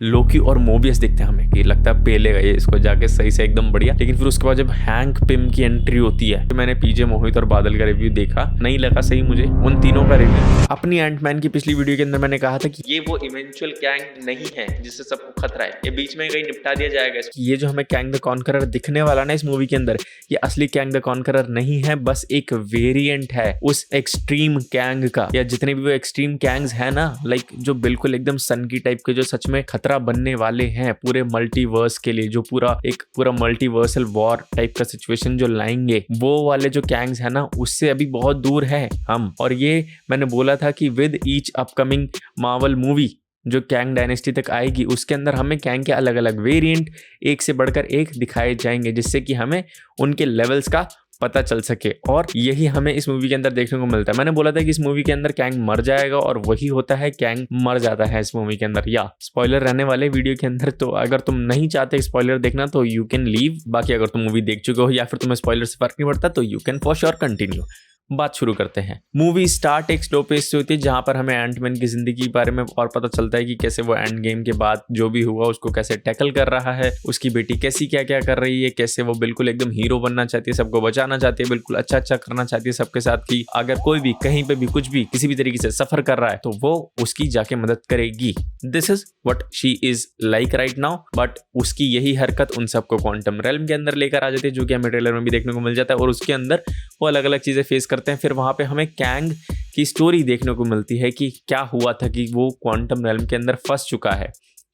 लोकी और मोबियस दिखते हैं हमें कि लगता है पेलेगा ये इसको जाके सही से एकदम बढ़िया। लेकिन फिर उसके बाद जब हैंक पिम की एंट्री होती है तो मैंने पीजे मोहित और बादल का रिव्यू देखा, नहीं लगा सही मुझे उन तीनों का रिव्यू। अपनी एंटमैन की पिछली वीडियो के अंदर मैंने कहा था कि ये वो इवेंचुअल कैंग नहीं है जिससे सबको खतरा है, ये बीच में कहीं निपटा दिया जाएगा। ये जो हमें कैंग द कॉन्करर दिखने वाला ना इस मूवी के अंदर, ये असली कैंग द कॉन्करर नहीं है, बस एक वेरिएंट है उस एक्सट्रीम कैंग का, या जितने भी वो एक्सट्रीम कैंग्स है ना, लाइक जो बिल्कुल एकदम सन की टाइप के, जो सच में खतरा बनने वाले हैं पूरे मल्टीवर्स के लिए, जो पूरा मल्टीवर्सल वॉर टाइप का सिचुएशन जो लाएंगे, वो वाले जो कैंग्स है ना उससे अभी बहुत दूर है हम। और ये मैंने बोला था कि with each upcoming Marvel movie जो कैंग डायनेस्टी तक आएगी उसके अंदर हमें कैंग के अलग अलग वेरिएंट एक से बढ़कर एक दिखाए जाएंगे, जिससे कि हमें उनके लेवल्स का पता चल सके। और यही हमें इस मूवी के अंदर देखने को मिलता है। मैंने बोला था कि इस मूवी के अंदर कैंग मर जाएगा और वही होता है, कैंग मर जाता है इस मूवी के अंदर। या स्पॉइलर रहने वाले वीडियो के अंदर, तो अगर तुम नहीं चाहते स्पॉइलर देखना तो यू कैन लीव। बाकी अगर तुम मूवी देख चुके हो या फिर तुम्हें स्पॉइलर से फर्क नहीं पड़ता तो you can for sure continue. बात शुरू करते हैं। मूवी स्टार्ट एक स्लो पेस से होती है जहां पर हमें एंटमैन की जिंदगी के बारे में और पता चलता है कि कैसे वो एंड गेम के बाद जो भी हुआ उसको कैसे टैकल कर रहा है, उसकी बेटी कैसी क्या क्या कर रही है, कैसे वो बिल्कुल एकदम हीरो बनना चाहती है, सबको बचाना चाहती है, बिल्कुल अच्छा करना चाहती है सबके साथ, कि अगर कोई भी कहीं पे भी कुछ भी किसी भी तरीके से सफर कर रहा है तो वो उसकी जाके मदद करेगी। This is what she is like right now. But उसकी यही हरकत उन सबको क्वांटम रेल्म के अंदर लेकर आ जाती है, जो कि हमें ट्रेलर में भी देखने को मिल जाता है, और उसके अंदर वो अलग अलग चीजें फेस करते हैं। फिर वहां पे हमें कैंग की स्टोरी देखने को मिलती है कि क्या हुआ था कि वो क्वांटम रेल्म के अंदर फंस चुका है,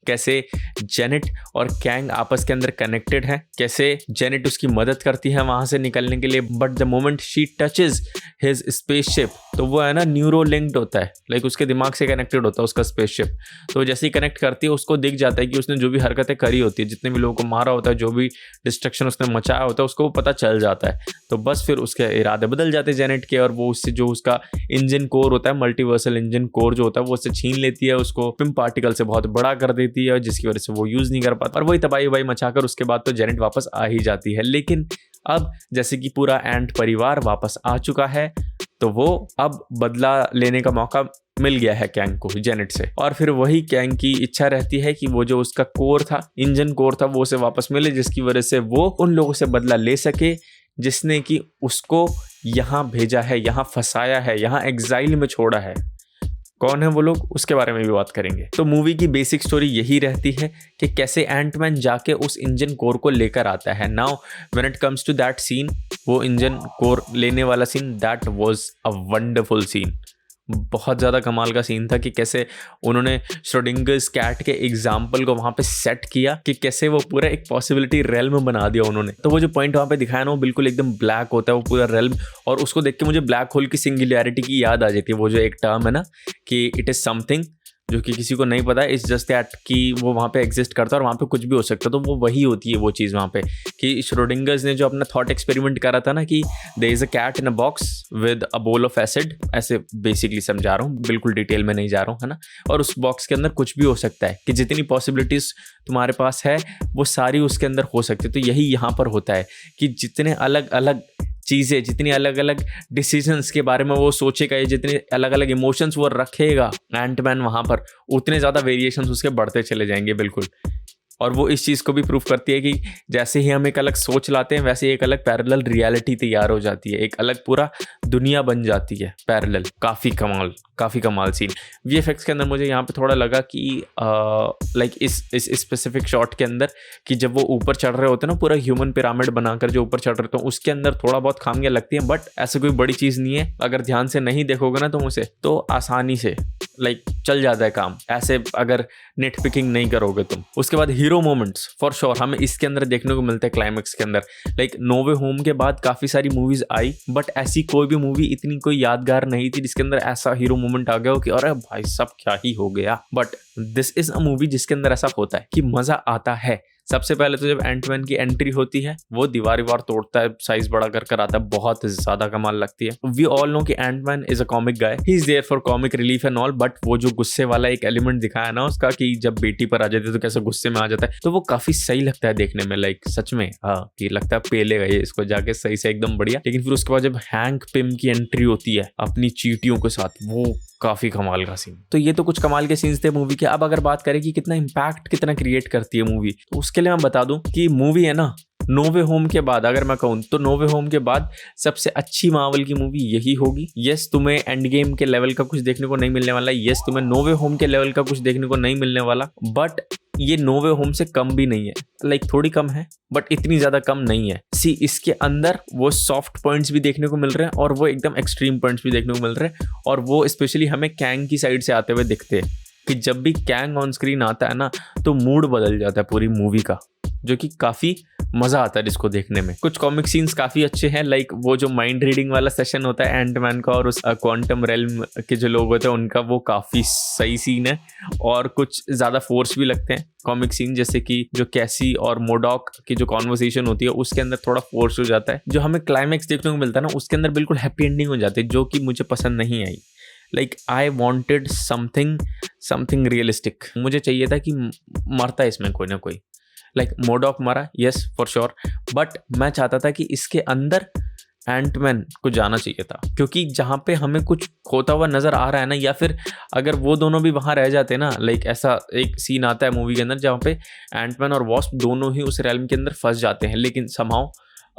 कैसे जेनेट और कैंग आपस के अंदर कनेक्टेड है, कैसे जेनेट उसकी मदद करती है वहां से निकलने के लिए, but the moment she touches his spaceship तो वो है ना न्यूरो लिंक्ड होता है, लाइक उसके दिमाग से कनेक्टेड होता है उसका स्पेसशिप। तो जैसे ही कनेक्ट करती है उसको दिख जाता है कि उसने जो भी हरकतें करी होती है, जितने भी लोगों को मारा होता है, जो भी डिस्ट्रक्शन उसने मचाया होता है, उसको वो पता चल जाता है। तो बस फिर उसके इरादे बदल जाते हैं जेनेट के, और वो उससे जो उसका इंजन कोर होता है, मल्टीवर्सल इंजन कोर जो होता है, वो उससे छीन लेती है, उसको पिम पार्टिकल से बहुत बड़ा कर देती है, जिसकी वजह से वो यूज नहीं कर पाता, और वही तबाही मचाकर उसके बाद तो जेनेट वापस आ ही जाती है। लेकिन अब जैसे कि पूरा एंट परिवार वापस आ चुका है तो वो अब बदला लेने का मौका मिल गया है कैंग को जेनेट से, और फिर वही कैंग की इच्छा रहती है कि वो जो उसका कोर था, इंजन कोर था, वो उसे वापस मिले, जिसकी वजह से वो उन लोगों से बदला ले सके जिसने कि उसको यहाँ भेजा है, यहाँ फंसाया है, यहाँ एग्जाइल में छोड़ा है। कौन है वो लोग, उसके बारे में भी बात करेंगे। तो मूवी की बेसिक स्टोरी यही रहती है कि कैसे एंटमैन जाके उस इंजन कोर को लेकर आता है। Now when it comes to that scene, वो इंजन कोर लेने वाला scene, that was a wonderful scene. बहुत ज़्यादा कमाल का सीन था कि कैसे उन्होंने श्रोडिंगर्स कैट के एग्जाम्पल को वहाँ पे सेट किया, कि कैसे वो पूरा एक पॉसिबिलिटी रेल्म बना दिया उन्होंने। तो वो जो पॉइंट वहाँ पे दिखाया ना, वो बिल्कुल एकदम ब्लैक होता है वो पूरा रेल्म, और उसको देख के मुझे ब्लैक होल की सिंगुलैरिटी की याद आ जाती है। वो जो एक टर्म है ना कि इट इज़ समथिंग जो कि किसी को नहीं पता है, इट्स जस्ट दैट कि वो वहाँ पे एग्जिस्ट करता है और वहाँ पे कुछ भी हो सकता है। तो वो वही होती है वो चीज़ वहाँ पे, कि श्रोडिंगर्स ने जो अपना थॉट एक्सपेरिमेंट करा था ना कि there is a cat in a box with a bowl of acid, ऐसे बेसिकली समझा रहा हूँ, बिल्कुल डिटेल में नहीं जा रहा हूँ, है ना। और उस बॉक्स के अंदर कुछ भी हो सकता है, कि जितनी पॉसिबिलिटीज़ तुम्हारे पास है वो सारी उसके अंदर हो सकती है। तो यही यहाँ पर होता है कि जितने अलग अलग चीज़ें, जितनी अलग अलग डिसीजंस के बारे में वो सोचेगा, या जितने अलग अलग इमोशंस वो रखेगा एंटमैन वहाँ पर, उतने ज़्यादा वेरिएशंस उसके बढ़ते चले जाएंगे बिल्कुल। और वो इस चीज़ को भी प्रूफ करती है कि जैसे ही हम एक अलग सोच लाते हैं वैसे एक अलग पैरेलल रियलिटी तैयार हो जाती है, एक अलग पूरा दुनिया बन जाती है पैरेलल। काफ़ी कमाल सीन। वीएफएक्स के अंदर मुझे यहाँ पे थोड़ा लगा कि लाइक इस स्पेसिफिक शॉट के अंदर, कि जब वो ऊपर चढ़ रहे होते हैं ना, पूरा ह्यूमन पिरामिड बनाकर जो ऊपर चढ़ रहे होते हैं, उसके अंदर थोड़ा बहुत खामियां लगती हैं, बट ऐसा कोई बड़ी चीज़ नहीं है। अगर ध्यान से नहीं देखोगे ना तुम उसे, तो आसानी से लाइक चल जाता है काम, ऐसे अगर नेट पिकिंग नहीं करोगे तुम। उसके बाद हीरो मोमेंट्स फॉर श्योर हमें इसके अंदर देखने को मिलते हैं क्लाइमेक्स के अंदर। लाइक नो वे होम के बाद काफ़ी सारी मूवीज आई, बट ऐसी कोई भी मूवी इतनी कोई यादगार नहीं थी जिसके अंदर ऐसा हीरो मोमेंट आ गया हो कि अरे भाई सब क्या ही हो गया। But this is a movie जिसके अंदर ऐसा होता है कि मज़ा आता है। सबसे पहले तो जब एंटमैन की एंट्री होती है, वो दीवार तोड़ता है, साइज बड़ा कर आता है, बहुत ज्यादा कमाल लगती है। वी ऑल नो कि Ant Man is a comic guy, he is there for comic relief and all, but वो जो गुस्से वाला एक एलिमेंट दिखाया ना उसका, कि जब बेटी पर आ जाती है तो कैसे गुस्से में आ जाता है, तो वो काफी सही लगता है देखने में। लाइक सच में हाँ, कि लगता है पेलेगा ये इसको जाके सही से एकदम बढ़िया। लेकिन फिर उसके बाद जब हैंक पिम की एंट्री होती है अपनी चींटियों के साथ, वो काफी कमाल का सीन। तो ये तो कुछ कमाल के सीन्स थे मूवी के। अब अगर बात करें कि कितना इम्पैक्ट कितना क्रिएट करती है मूवी, तो उसके लिए मैं बता दूं कि मूवी है ना, नो वे होम के बाद अगर मैं कहूँ तो नो वे होम के बाद सबसे अच्छी मार्वल की मूवी यही होगी। यस, तुम्हें एंड गेम के लेवल का कुछ देखने को नहीं मिलने वाला, यस तुम्हें नो वे होम के लेवल का कुछ देखने को नहीं मिलने वाला, बट ये नो वे होम से कम भी नहीं है। लाइक थोड़ी कम है बट इतनी ज्यादा कम नहीं है। सी, इसके अंदर वो सॉफ्ट पॉइंट्स भी देखने को मिल रहे हैं और वो एकदम एक्सट्रीम पॉइंट्स भी देखने को मिल रहे हैं, और वो स्पेशली हमें कैंग की साइड से आते हुए दिखते हैं कि जब भी कैंग ऑन स्क्रीन आता है ना तो मूड बदल जाता है पूरी मूवी का, जो कि काफी मजा आता है जिसको देखने में। कुछ कॉमिक सीन्स काफी अच्छे हैं, लाइक वो जो माइंड रीडिंग वाला सेशन होता है एंटमैन का और उस क्वांटम रेल्म के जो लोग होते हैं उनका, वो काफी सही सीन है। और कुछ ज्यादा फोर्स भी लगते हैं कॉमिक सीन, जैसे कि जो कैसी और मोडॉक की जो कॉन्वर्सेशन होती है उसके अंदर थोड़ा फोर्स हो जाता है। जो हमें क्लाइमैक्स देखने को मिलता है ना उसके अंदर बिल्कुल हैप्पी एंडिंग हो जाती है, जो कि मुझे पसंद नहीं आई। Like I wanted something realistic. मुझे चाहिए था कि मरता है इसमें कोई ना कोई, लाइक मोडॉक मरा, यस फॉर श्योर, बट मैं चाहता था कि इसके अंदर एंटमैन को जाना चाहिए था, क्योंकि जहाँ पे हमें कुछ खोता हुआ नजर आ रहा है ना, या फिर अगर वो दोनों भी वहाँ रह जाते ना, लाइक ऐसा एक सीन आता है मूवी के अंदर जहाँ पे एंटमैन और वॉस्प दोनों ही उस रेल्म के अंदर फंस जाते हैं, लेकिन समहाउ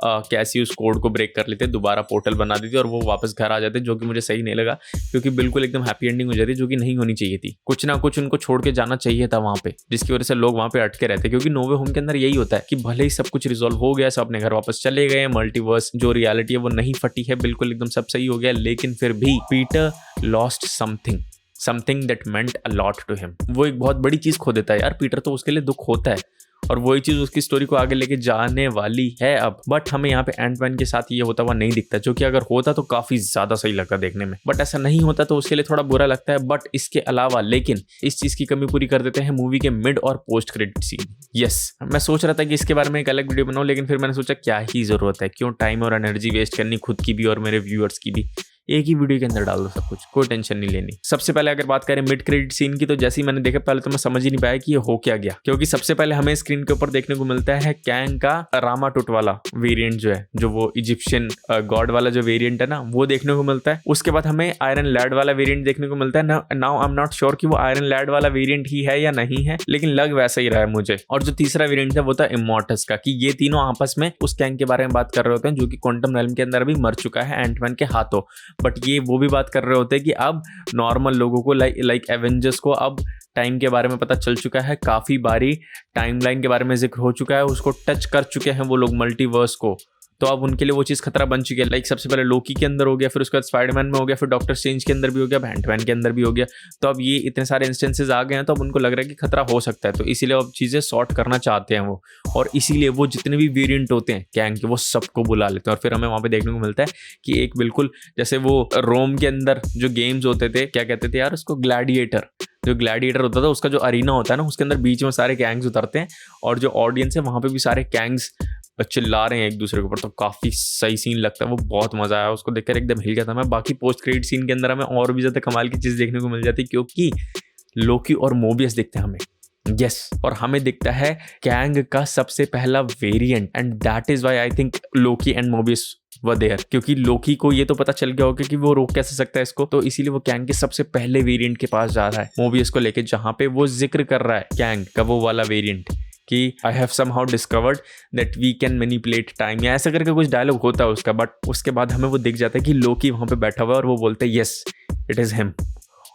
कैसी उस कोड को ब्रेक कर लेते, दोबारा पोर्टल बना देती और वो वापस घर आ जाते, जो कि मुझे सही नहीं लगा, क्योंकि बिल्कुल एकदम हैप्पी एंडिंग हो जाती, जो कि नहीं होनी चाहिए थी। कुछ ना कुछ उनको छोड़ के जाना चाहिए था वहाँ पे, जिसकी वजह से लोग वहाँ पे अटके रहते, क्योंकि नो वे होम के अंदर यही होता है कि भले ही सब कुछ रिजॉल्व हो गया, सब अपने घर वापस चले गए, मल्टीवर्स जो रियलिटी है वो नहीं फटी है, बिल्कुल एकदम सब सही हो गया, लेकिन फिर भी Peter lost something that meant a lot to him. वो एक बहुत बड़ी चीज खो देता है यार पीटर, तो उसके लिए दुख होता है, और वही चीज उसकी स्टोरी को आगे लेके जाने वाली है अब। बट हमें यहाँ पे एंटमैन के साथ ये होता हुआ नहीं दिखता, जो कि अगर होता तो काफी ज्यादा सही लगता देखने में, बट ऐसा नहीं होता तो उसके लिए थोड़ा बुरा लगता है। बट इसके अलावा लेकिन इस चीज की कमी पूरी कर देते हैं मूवी के मिड और पोस्ट क्रेडिट सीन। यस, मैं सोच रहा था कि इसके बारे में एक अलग वीडियो बनाऊं, लेकिन फिर मैंने सोचा क्या ही जरूरत है, क्यों टाइम और एनर्जी वेस्ट करनी, खुद की भी और मेरे व्यूअर्स की भी। एक ही वीडियो के अंदर डाल दो सब कुछ, कोई टेंशन नहीं लेनी। सबसे पहले अगर बात करें मिड क्रेडिट सीन की, तो जैसे ही मैंने देखा पहले तो मैं समझ ही नहीं पाया कि ये हो क्या गया, क्योंकि सबसे पहले हमें स्क्रीन के ऊपर देखने को मिलता है कैंग का रामाटुट वाला वेरिएंट जो है, जो वो इजिप्शियन गॉड वाला जो वेरिएंट है ना, वो देखने को मिलता है। उसके बाद हमें आयरन लैड वाला वेरिएंट देखने को मिलता है। Now I am not sure कि वो आयरन लैड वाला वेरिएंट ही है या नहीं है, लेकिन लग वैसा ही रहा है मुझे। और जो तीसरा वेरिएंट है वो था इमॉर्टस का, कि ये तीनों आपस में उस कैंग के बारे में बात कर रहे होते हैं, जो कि क्वांटम रेल्म के अंदर भी मर चुका है एंटमैन के हाथों। बट ये वो भी बात कर रहे होते हैं कि अब नॉर्मल लोगों को लाइक एवेंजर्स को अब टाइम के बारे में पता चल चुका है, काफी बारी टाइमलाइन के बारे में जिक्र हो चुका है, उसको टच कर चुके हैं वो लोग मल्टीवर्स को, तो अब उनके लिए वो चीज़ खतरा बन चुकी है। लाइक सबसे पहले लोकी के अंदर हो गया, फिर उसके बाद स्पाइडरमैन में हो गया, फिर डॉक्टर स्ट्रेंज के अंदर भी हो गया, एंटमैन के अंदर भी हो गया। तो अब ये इतने सारे इंस्टेंसेस आ गए हैं, तो अब उनको लग रहा है कि खतरा हो सकता है, तो इसीलिए अब चीज़ें सॉर्ट करना चाहते हैं वो, और इसीलिए वो जितने भी वेरिएंट होते हैं कैंग के वो सबको बुला लेते हैं। और फिर हमें वहाँ पे देखने को मिलता है कि एक बिल्कुल जैसे वो रोम के अंदर जो गेम्स होते थे, क्या कहते थे यार उसको, ग्लैडिएटर, जो ग्लैडिएटर होता था उसका जो अरीना होता है ना, उसके अंदर बीच में सारे गैंग्स उतरते हैं, और जो ऑडियंस है वहाँ पे भी सारे गैंग्स चिल्ला रहे हैं एक दूसरे के ऊपर, तो काफी सही सीन लगता है वो, बहुत मजा आया उसको देखकर, एकदम हिल गया था मैं। बाकी पोस्ट क्रेडिट सीन के अंदर हमें और भी ज्यादा कमाल की चीज देखने को मिल जाती है, क्योंकि लोकी और मोबियस दिखते हैं हमें, यस, और हमें दिखता है कैंग का सबसे पहला variant, and that is why I think Loki and Mobius were there, क्योंकि लोकी को ये तो पता चल गया होगा कि वो रोक कैसे सकता है इसको, तो इसीलिए वो कैंग के सबसे पहले वेरिएंट के पास जा रहा है मोबियस को लेके, जहां पे वो जिक्र कर रहा है कैंग का वो वाला वेरिएंट कि I have somehow discovered that we can manipulate time, या ऐसा करके कुछ डायलॉग होता है उसका। बट उसके बाद हमें वो दिख जाता है कि लोकी वहां पे बैठा हुआ है और वो बोलते हैं यस इट इज हिम,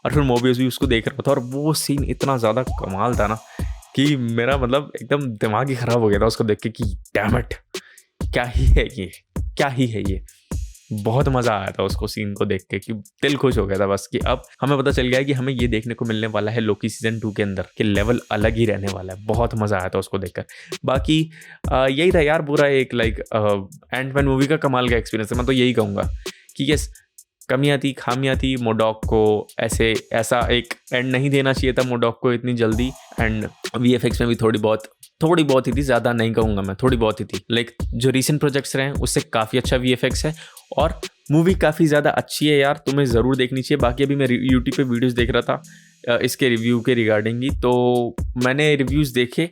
और फिर मोबियस भी उसको देख रहा था, और वो सीन इतना ज़्यादा कमाल था ना कि मेरा मतलब एकदम दिमाग ही खराब हो गया था उसको देख के कि डैम इट, क्या ही है ये, क्या ही है ये। बहुत मज़ा आया था उसको सीन को देख के कि दिल खुश हो गया था बस, कि अब हमें पता चल गया है कि हमें ये देखने को मिलने वाला है लोकी सीजन 2 के अंदर, कि लेवल अलग ही रहने वाला है। बहुत मज़ा आया था उसको देखकर। बाकी यही था यार पूरा एक लाइक एंटमैन मूवी का कमाल का एक्सपीरियंस है। मैं तो यही कहूँगा कि यस, कमियाँ थी, खामियाँ थी, मोडॉक को ऐसा एक एंड नहीं देना चाहिए था मोडॉक को इतनी जल्दी, एंड VFX में भी थोड़ी बहुत ही थी, ज़्यादा नहीं कहूँगा मैं, थोड़ी बहुत ही थी। लाइक जो रीसेंट प्रोजेक्ट्स रहे हैं उससे काफ़ी अच्छा VFX है, और मूवी काफ़ी ज़्यादा अच्छी है यार, तुम्हें ज़रूर देखनी चाहिए। बाकी अभी मैं यूट्यूब पे वीडियोस देख रहा था इसके रिव्यू के रिगार्डिंग ही, तो मैंने रिव्यूज़ देखे,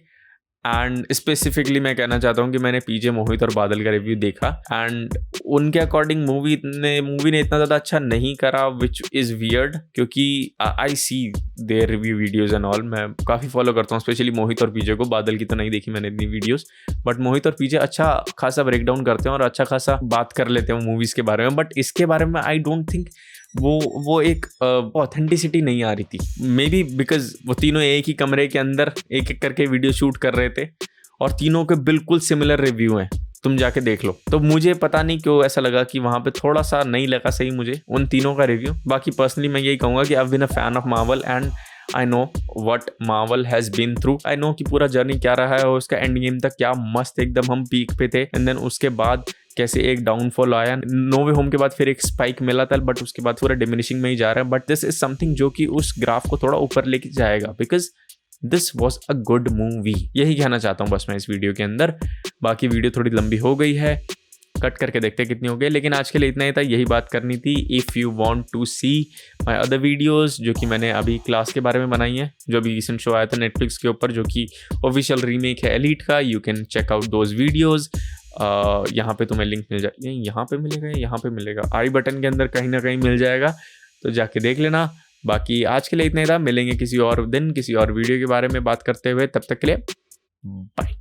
एंड स्पेसिफिकली मैं कहना चाहता हूँ कि मैंने पीजे मोहित और बादल का रिव्यू देखा एंड उनके अकॉर्डिंग मूवी ने इतना ज़्यादा अच्छा नहीं करा, विच इज़ वियर्ड, क्योंकि I see their review videos and all. मैं काफ़ी फॉलो करता हूँ स्पेशली मोहित और पीजे को। बादल की तो नहीं देखी मैंने इतनी वीडियोज़, बट मोहित और पीजे अच्छा खासा ब्रेक डाउन करते हैं और अच्छा खासा बात कर लेते हैं मूवीज़ के बारे में। बट इसके बारे में आई डोंट थिंक वो एक ऑथेंटिसिटी नहीं आ रही थी। मे बी बिकॉज वो तीनों एक ही कमरे के अंदर एक एक करके वीडियो शूट कर रहे थे और तीनों के बिल्कुल सिमिलर रिव्यू हैं, तुम जाके देख लो। तो मुझे पता नहीं क्यों ऐसा लगा कि वहाँ पे थोड़ा सा नहीं लगा सही मुझे उन तीनों का रिव्यू। बाकी पर्सनली मैं यही कहूँगा कि I have been a fan of Marvel and I know what Marvel has been through. I know कि पूरा जर्नी क्या रहा है और उसका एंड गेम तक क्या मस्त एकदम हम पीक पे थे एंड देन उसके बाद कैसे एक डाउनफॉल आया। नो वे होम के बाद फिर एक स्पाइक मिला था, बट उसके बाद पूरा डिमिनिशिंग में ही जा रहा है। बट दिस इज समथिंग जो कि उस ग्राफ को थोड़ा ऊपर लेके जाएगा, because this was a good movie. यही कहना चाहता हूँ बस मैं इस वीडियो के अंदर। बाकी वीडियो थोड़ी लंबी हो गई है, कट करके देखते कितनी हो गई, लेकिन आज के लिए इतना ही था। यही बात करनी थी। If you want to see my other videos जो कि मैंने अभी क्लास के बारे में बनाई है, जो अभी रिसेंट शो आया था नेटफ्लिक्स के ऊपर जो कि ऑफिशियल रीमेक है एलीट का, you can check out those videos. यहाँ पे तुम्हें लिंक मिल जाए, यहाँ पे मिलेगा, यहाँ पे मिलेगा, आई बटन के अंदर कहीं ना कहीं मिल जाएगा, तो जाके देख लेना। बाकी आज के लिए इतना ही था। मिलेंगे किसी और दिन किसी और वीडियो के बारे में बात करते हुए, तब तक के लिए बाय।